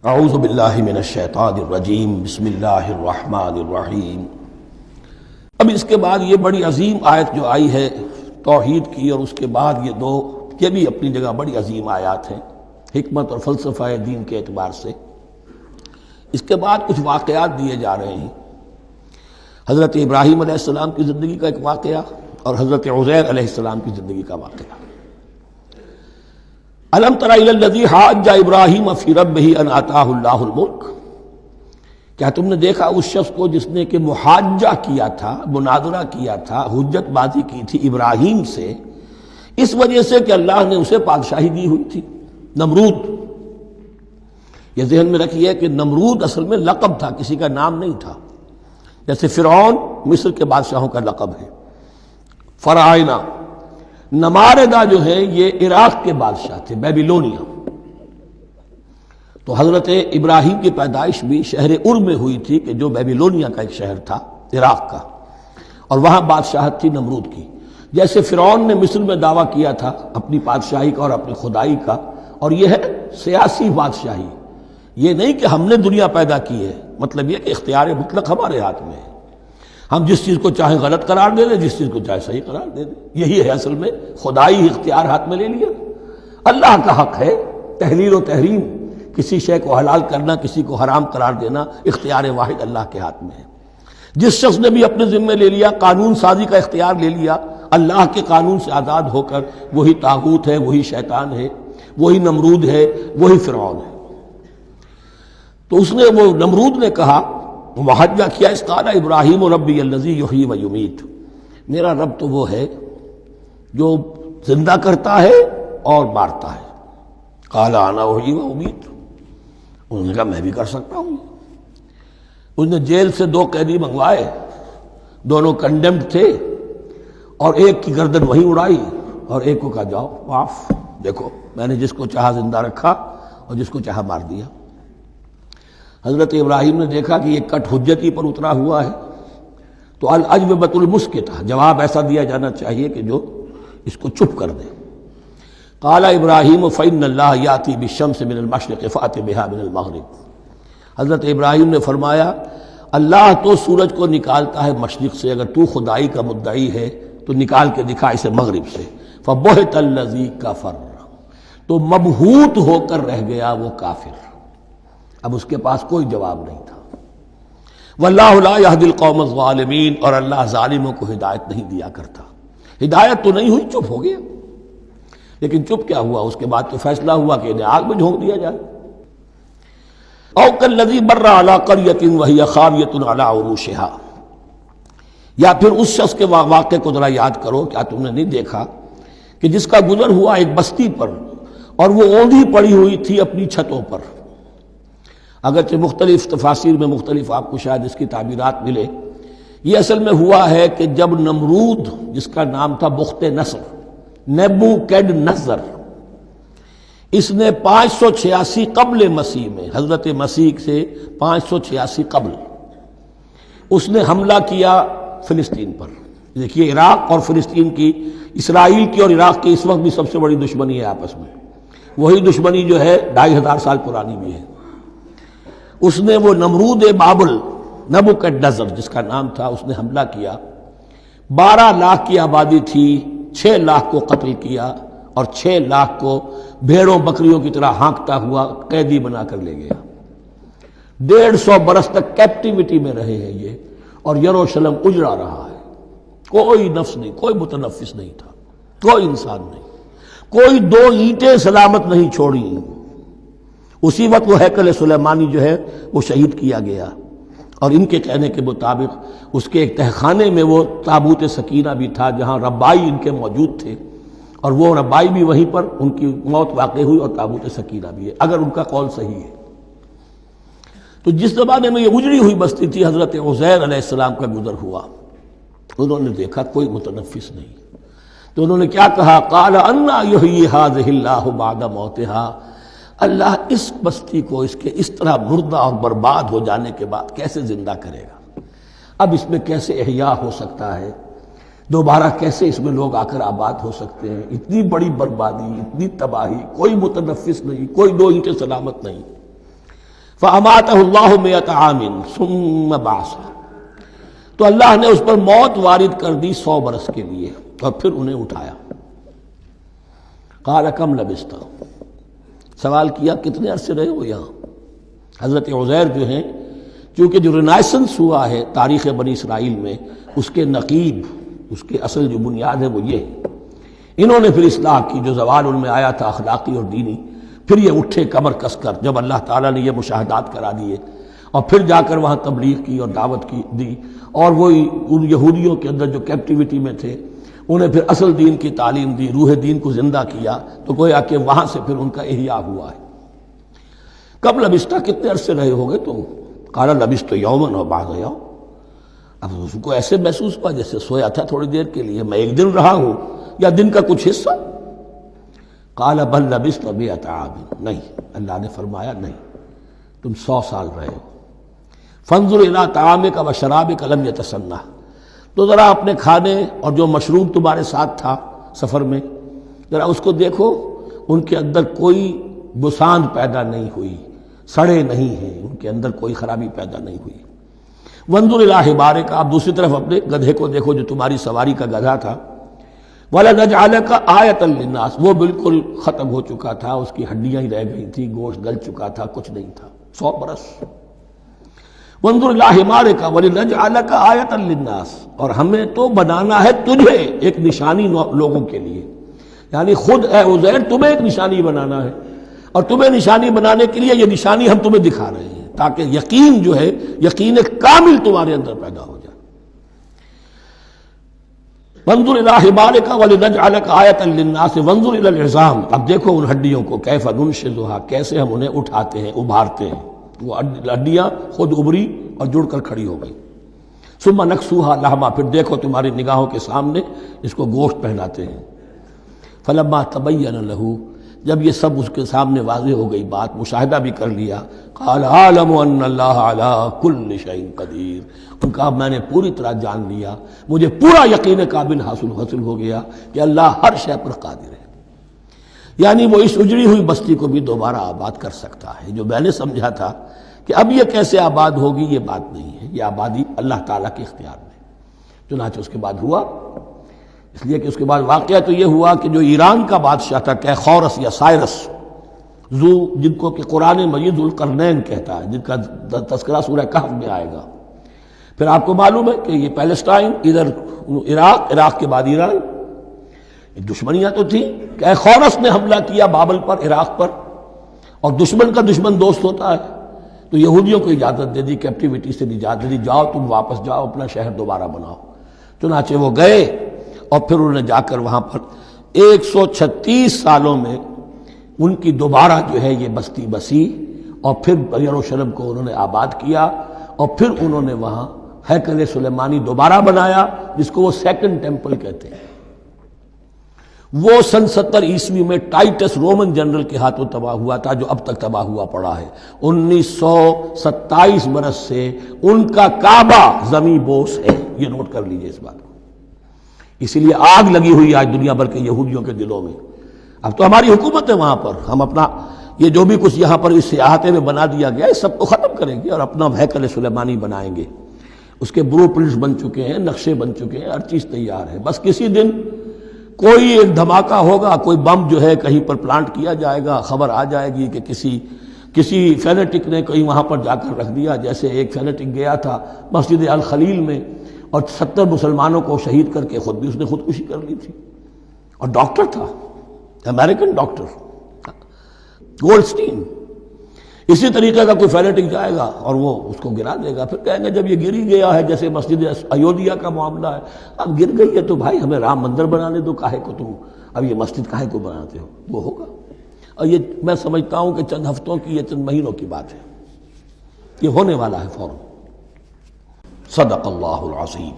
اعوذ باللہ من الشیطان الرجیم بسم اللہ الرحمن الرحیم۔ اب اس کے بعد یہ بڑی عظیم آیت جو آئی ہے توحید کی، اور اس کے بعد یہ بھی اپنی جگہ بڑی عظیم آیات ہیں حکمت اور فلسفہ دین کے اعتبار سے۔ اس کے بعد کچھ واقعات دیے جا رہے ہیں، حضرت ابراہیم علیہ السلام کی زندگی کا ایک واقعہ اور حضرت عزیر علیہ السلام کی زندگی کا واقعہ۔ الم تر الی الذی حاج ابراہیم فی ربہ ان آتاہ اللہ الملک، کیا تم نے دیکھا اس شخص کو جس نے کہ محاجہ کیا تھا، مناظرہ کیا تھا، حجت بازی کی تھی ابراہیم سے، اس وجہ سے کہ اللہ نے اسے بادشاہی دی ہوئی تھی۔ نمرود، یہ ذہن میں رکھیے کہ نمرود اصل میں لقب تھا، کسی کا نام نہیں تھا، جیسے فرعون مصر کے بادشاہوں کا لقب ہے۔ فرعونہ، نماردہ جو ہے یہ عراق کے بادشاہ تھے، بیبیلونیا۔ تو حضرت ابراہیم کی پیدائش بھی شہر ار میں ہوئی تھی، کہ جو بیبیلونیا کا ایک شہر تھا عراق کا، اور وہاں بادشاہت تھی نمرود کی۔ جیسے فرعون نے مصر میں دعویٰ کیا تھا اپنی بادشاہی کا اور اپنی خدائی کا، اور یہ ہے سیاسی بادشاہی، یہ نہیں کہ ہم نے دنیا پیدا کی ہے، مطلب یہ کہ اختیار مطلق ہمارے ہاتھ میں ہے، ہم جس چیز کو چاہیں غلط قرار دے دیں، جس چیز کو چاہے صحیح قرار دے دیں۔ یہی ہے اصل میں خدائی اختیار ہاتھ میں لے لیا۔ اللہ کا حق ہے تحلیل و تحریم، کسی شے کو حلال کرنا، کسی کو حرام قرار دینا، اختیار واحد اللہ کے ہاتھ میں ہے۔ جس شخص نے بھی اپنے ذمے لے لیا، قانون سازی کا اختیار لے لیا اللہ کے قانون سے آزاد ہو کر، وہی طاغوت ہے، وہی شیطان ہے، وہی نمرود ہے، وہی فرعون ہے۔ تو اس نے، وہ نمرود نے کہا، محاجہ کیا، اس قال ابراہیم ربی الذی یحیی و یمیت، میرا رب تو وہ ہے جو زندہ کرتا ہے اور مارتا ہے۔ قال انا احیی و امیت، انہوں نے کہا میں بھی کر سکتا ہوں۔ اس نے جیل سے 2 قیدی منگوائے، دونوں کنڈیمڈ تھے، اور ایک کی گردن وہیں اڑائی اور ایک کو کہا جاؤ معاف، دیکھو میں نے جس کو چاہا زندہ رکھا اور جس کو چاہا مار دیا۔ حضرت ابراہیم نے دیکھا کہ یہ کٹ حجتی پر اترا ہوا ہے، تو الاجوبۃ المسکتہ، جواب ایسا دیا جانا چاہیے کہ جو اس کو چپ کر دے۔ قال ابراہیم فإن اللہ یأتی بالشمس من المشرق فأت بها من المغرب، حضرت ابراہیم نے فرمایا اللہ تو سورج کو نکالتا ہے مشرق سے، اگر تو خدائی کا مدعی ہے تو نکال کے دکھا اسے مغرب سے۔ فبہت الذی کفر، تو مبہوت ہو کر رہ گیا وہ کافر، اب اس کے پاس کوئی جواب نہیں تھا۔ واللہ لا یہدی القوم الظالمین، اور اللہ ظالموں کو ہدایت نہیں دیا کرتا۔ ہدایت تو نہیں ہوئی، چپ ہو گیا۔ لیکن چپ کیا ہوا؟ اس کے بعد تو فیصلہ ہوا کہ انہیں آگ میں جھونک دیا جائے۔ او کالذی مر علی قریۃ وہی خاویۃ علی عروشها، یا پھر اس شخص کے واقعے کو ذرا یاد کرو، کیا تم نے نہیں دیکھا کہ جس کا گزر ہوا ایک بستی پر، اور وہ اوندھی پڑی ہوئی تھی اپنی چھتوں پر۔ اگرچہ مختلف تفاسیر میں مختلف آپ کو شاید اس کی تعبیرات ملے، یہ اصل میں ہوا ہے کہ جب نمرود، جس کا نام تھا بخت نصر، نیبوکیڈنیزر، اس نے 586 قبل مسیح میں، حضرت مسیح سے 586 قبل، اس نے حملہ کیا فلسطین پر۔ دیکھیے عراق اور فلسطین کی، اسرائیل کی اور عراق کی اس وقت بھی سب سے بڑی دشمنی ہے آپس میں، وہی دشمنی جو ہے 2500 سال پرانی بھی ہے۔ اس نے، وہ نمرود بابل، نیبوکیڈنیزر جس کا نام تھا، اس نے حملہ کیا، 12 لاکھ کی آبادی تھی، 6 لاکھ کو قتل کیا، اور 6 لاکھ کو بھیڑوں بکریوں کی طرح ہانکتا ہوا قیدی بنا کر لے گیا۔ 150 برس تک کیپٹیوٹی میں رہے ہیں یہ، اور یروشلم اجڑا رہا ہے، کوئی نفس نہیں، کوئی متنفس نہیں تھا، کوئی انسان نہیں، کوئی 2 اینٹیں سلامت نہیں چھوڑی۔ اسی وقت وہ ہیکل سلیمانی جو ہے وہ شہید کیا گیا، اور ان کے کہنے کے مطابق اس کے ایک تہخانے میں وہ تابوت سکینہ بھی تھا، جہاں ربائی ان کے موجود تھے، اور وہ ربائی بھی وہیں پر ان کی موت واقع ہوئی، اور تابوت سکینہ بھی ہے، اگر ان کا قول صحیح ہے۔ تو جس زمانے میں یہ اجڑی ہوئی بستی تھی، حضرت عزیر علیہ السلام کا گزر ہوا، انہوں نے دیکھا کوئی متنفس نہیں، تو انہوں نے کیا کہا، قال انا یحیی ھذہ اللہ بعد موتها، اللہ اس بستی کو اس کے اس طرح مردہ اور برباد ہو جانے کے بعد کیسے زندہ کرے گا؟ اب اس میں کیسے احیاء ہو سکتا ہے؟ دوبارہ کیسے اس میں لوگ آ کر آباد ہو سکتے ہیں؟ اتنی بڑی بربادی، اتنی تباہی، کوئی متنفس نہیں، کوئی 2 اینٹیں سلامت نہیں۔ فَأَمَاتَهُ اللَّهُ مِئَةَ عَامٍ ثُمَّ بَعَثَهُ، تو اللہ نے اس پر موت وارد کر دی 100 برس کے لیے اور پھر انہیں اٹھایا۔ قَالَ كَمْ لَبِثْتَ، سوال کیا کتنے عرصے رہے ہو یہاں؟ حضرت عزیر جو ہیں، چونکہ جو رینائسنس ہوا ہے تاریخ بنی اسرائیل میں، اس کے نقیب، اس کے اصل جو بنیاد ہے وہ یہ ہے۔ انہوں نے پھر اصلاح کی، جو زوال ان میں آیا تھا اخلاقی اور دینی، پھر یہ اٹھے کمر کس کر جب اللہ تعالیٰ نے یہ مشاہدات کرا دیے، اور پھر جا کر وہاں تبلیغ کی اور دعوت کی دی، اور وہی ان یہودیوں کے اندر جو کیپٹیوٹی میں تھے انہیں پھر اصل دین کی تعلیم دی، روح دین کو زندہ کیا، تو گویا کہ وہاں سے پھر ان کا احیاء ہوا ہے۔ کب لبثت، کتنے عرصے رہے ہوگے تم؟ قال لبثت یوما و بعض یوم، اب اس کو ایسے محسوس ہوا جیسے سویا تھا تھوڑی دیر کے لیے، میں ایک دن رہا ہوں یا دن کا کچھ حصہ۔ قال بل لبثت 100 عام، نہیں، اللہ نے فرمایا نہیں، تم 100 سال رہے ہو۔ فانظر الی طعامک و شرابک لم یتسنہ، تو ذرا اپنے کھانے اور جو مشروب تمہارے ساتھ تھا سفر میں، ذرا اس کو دیکھو، ان کے اندر کوئی بسان پیدا نہیں ہوئی، سڑے نہیں ہیں، ان کے اندر کوئی خرابی پیدا نہیں ہوئی۔ وانظر الی حمارک، آپ دوسری طرف اپنے گدھے کو دیکھو جو تمہاری سواری کا گدھا تھا۔ وَلَنَجْعَلَكَ آیَةً لِلنَّاسِ، وہ بالکل ختم ہو چکا تھا، اس کی ہڈیاں ہی رہ گئی تھی، گوشت گل چکا تھا، کچھ نہیں تھا، 100 برس۔ وانظر الی حمارک وَلِنَجْعَلَكَ آیَةً لِلنَّاسِ، اور ہمیں تو بنانا ہے تجھے ایک نشانی لوگوں کے لیے، یعنی خود اے عزیر تمہیں ایک نشانی بنانا ہے، اور تمہیں نشانی بنانے کے لیے یہ نشانی ہم تمہیں دکھا رہے ہیں تاکہ یقین جو ہے، یقین کامل تمہارے اندر پیدا ہو جائے۔ وانظر الی حمارک ولنجعلک آیۃ للناس وانظر الی العظام، اب دیکھو ان ہڈیوں کو، کیف ننشزھا، کیسے ہم انہیں اٹھاتے ہیں، ابھارتے ہیں، وہ ہڈیاں خود ابری اور جڑ کر کھڑی ہو گئی۔ ثم نکسوھا لحما، پھر دیکھو تمہاری نگاہوں کے سامنے اس کو گوشت پہناتے ہیں۔ فلما تبین لہ، جب یہ سب اس کے سامنے واضح ہو گئی بات، مشاہدہ بھی کر لیا، قال اعلم ان اللہ علی کل شیء قدیر، ان کا میں نے پوری طرح جان لیا، مجھے پورا یقین قابل حاصل ہو گیا کہ اللہ ہر شے پر قادر ہے، یعنی وہ اس اجڑی ہوئی بستی کو بھی دوبارہ آباد کر سکتا ہے۔ جو میں نے سمجھا تھا کہ اب یہ کیسے آباد ہوگی، یہ بات نہیں ہے، یہ آبادی اللہ تعالیٰ کے اختیار میں۔ چنانچہ اس کے بعد ہوا، اس لیے کہ اس کے بعد واقعہ تو یہ ہوا کہ جو ایران کا بادشاہ تھا کیخورس یا سائرس ذو، جن کو کہ قرآن مجید ذوالقرنین کہتا ہے، جن کا تذکرہ سورہ کہف میں آئے گا۔ پھر آپ کو معلوم ہے کہ یہ پیلسٹائن، ادھر عراق کے بعد ایران، دشمنیاں تو تھیں۔ کیخورس نے حملہ کیا بابل پر، عراق پر، اور دشمن کا دشمن دوست ہوتا ہے، تو یہودیوں کو اجازت دے دی، کیپٹیوٹی سے اجازت دے دی، جاؤ تم واپس جاؤ، اپنا شہر دوبارہ بناؤ۔ چنانچہ وہ گئے، اور پھر انہوں نے جا کر وہاں پر 136 سالوں میں ان کی دوبارہ جو ہے یہ بستی بسی، اور پھر یروشلم کو انہوں نے آباد کیا، اور پھر انہوں نے وہاں ہیکل سلیمانی دوبارہ بنایا، جس کو وہ سیکنڈ ٹیمپل کہتے ہیں۔ وہ سن 70 عیسوی میں ٹائٹس رومن جنرل کے ہاتھوں تباہ ہوا تھا، جو اب تک تباہ ہوا پڑا ہے۔ 1927 برس سے ان کا کعبہ زمیں بوس ہے، یہ نوٹ کر لیجئے اس بات کو۔ اسی لیے آگ لگی ہوئی آج دنیا بھر کے یہودیوں کے دلوں میں۔ اب تو ہماری حکومت ہے وہاں پر، ہم اپنا یہ جو بھی کچھ یہاں پر اس احاطے میں بنا دیا گیا ہے سب کو ختم کریں گے اور اپنا ہیکل سلیمانی بنائیں گے۔ اس کے بلو پرنٹس بن چکے ہیں، نقشے بن چکے ہیں، ہر چیز تیار ہے، بس کسی دن کوئی ایک دھماکہ ہوگا، کوئی بم جو ہے کہیں پر پلانٹ کیا جائے گا، خبر آ جائے گی کہ کسی فینیٹک نے کہیں وہاں پر جا کر رکھ دیا، جیسے ایک فینیٹک گیا تھا مسجد الخلیل میں اور 70 مسلمانوں کو شہید کر کے خود بھی اس نے خودکشی کر لی تھی، اور ڈاکٹر تھا، امریکن ڈاکٹر گولڈسٹین۔ اسی طریقے کا کوئی فینیٹک جائے گا اور وہ اس کو گرا دے گا، پھر کہیں گے جب یہ گر ہی گیا ہے، جیسے مسجد ایودھیا کا معاملہ ہے، اب گر گئی ہے تو بھائی ہمیں رام مندر بنانے دو، کاہے کو تم اب یہ مسجد کاہے کو بناتے ہو، وہ ہوگا۔ اور یہ میں سمجھتا ہوں کہ چند ہفتوں کی، یہ چند مہینوں کی بات ہے، یہ ہونے والا ہے فوراً۔ صدق اللہ العظیم۔